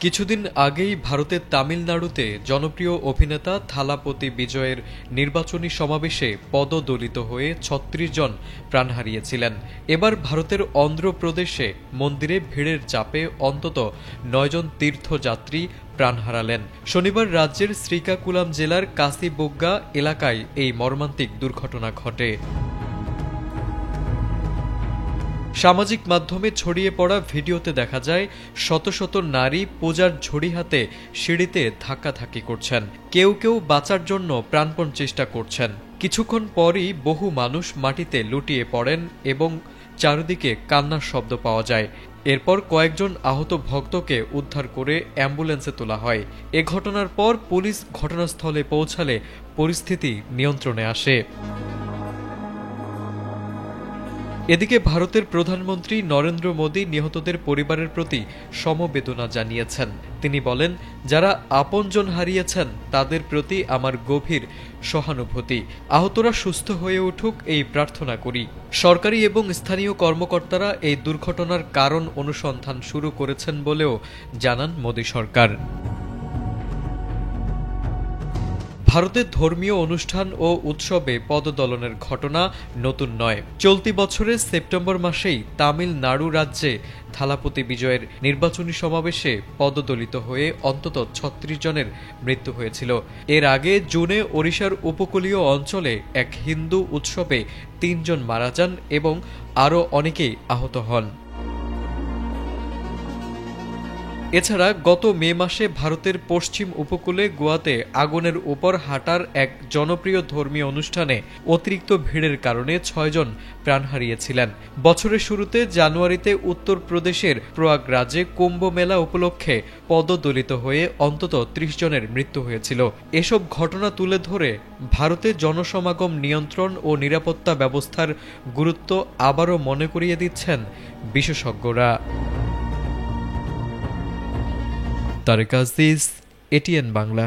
কিছুদিন আগেই ভারতের তামিলনাড়ুতে জনপ্রিয় অভিনেতা থালাপতি বিজয়ের নির্বাচনী সমাবেশে পদদলিত হয়ে ৩৬ জন প্রাণ হারিয়েছিলেন। এবার ভারতের অন্ধ্রপ্রদেশে মন্দিরে ভিড়ের চাপে অন্তত ৯ জন তীর্থযাত্রী প্রাণ হারালেন। শনিবার রাজ্যের শ্রীকাকুলাম জেলার কাসিবুগ্গা এলাকায় এই মর্মান্তিক দুর্ঘটনা ঘটে। সামাজিক মাধ্যমে ছড়িয়ে পড়া ভিডিওতে দেখা যায় শত শত নারী পূজার ঝুড়ি হাতে সিঁড়িতে ধাক্কাধাক্কি করছেন। কেউ কেউ বাঁচার জন্য প্রাণপণ চেষ্টা করছেন। কিছুক্ষণ পরই বহু মানুষ মাটিতে লুটিয়ে পড়েন এবং চারিদিকে কান্নার শব্দ পাওয়া যায়। এরপর কয়েকজন আহত ভক্তকে উদ্ধার করে অ্যাম্বুলেন্সে তোলা হয়। এ ঘটনার পর পুলিশ ঘটনাস্থলে পৌঁছালে পরিস্থিতি নিয়ন্ত্রণে আসে। এদিকে ভারতের প্রধানমন্ত্রী নরেন্দ্র মোদী নিহতদের পরিবারের প্রতি সমবেদনা জানিয়েছেন। তিনি বলেন, যারা আপনজন হারিয়েছেন তাদের প্রতি আমার গভীর সহানুভূতি। আহতরা সুস্থ হয়ে উঠুক এই প্রার্থনা করি। সরকারি এবং স্থানীয় কর্মকর্তারা এই দুর্ঘটনার কারণ অনুসন্ধান শুরু করেছেন বলেও জানান মোদী সরকার। ভারতের ধর্মীয় অনুষ্ঠান ও উৎসবে পদদলনের ঘটনা নতুন নয়। চলতি বছরের সেপ্টেম্বর মাসেই তামিলনাড়ু রাজ্যে থালাপতি বিজয়ের নির্বাচনী সমাবেশে পদদলিত হয়ে অন্তত ৩৬ জনের মৃত্যু হয়েছিল। এর আগে জুনে ওড়িশার উপকূলীয় অঞ্চলে এক হিন্দু উৎসবে ৩ জন মারা যান এবং আরও অনেকেই আহত হন। এছাড়া গত মে মাসে ভারতের পশ্চিম উপকূলে গোয়াতে আগুনের উপর হাঁটার এক জনপ্রিয় ধর্মীয় অনুষ্ঠানে অতিরিক্ত ভিড়ের কারণে ৬ জন প্রাণ হারিয়েছিলেন। বছরের শুরুতে জানুয়ারিতে উত্তরপ্রদেশের প্রয়াগরাজে কুম্ভ মেলা উপলক্ষে পদদলিত হয়ে অন্তত ৩০ জনের মৃত্যু হয়েছিল। এসব ঘটনা তুলে ধরে ভারতে জনসমাগম নিয়ন্ত্রণ ও নিরাপত্তা ব্যবস্থার গুরুত্ব আবারও মনে করিয়ে দিচ্ছেন বিশেষজ্ঞরা। তারেক আজিজ, এটিএন বাংলা।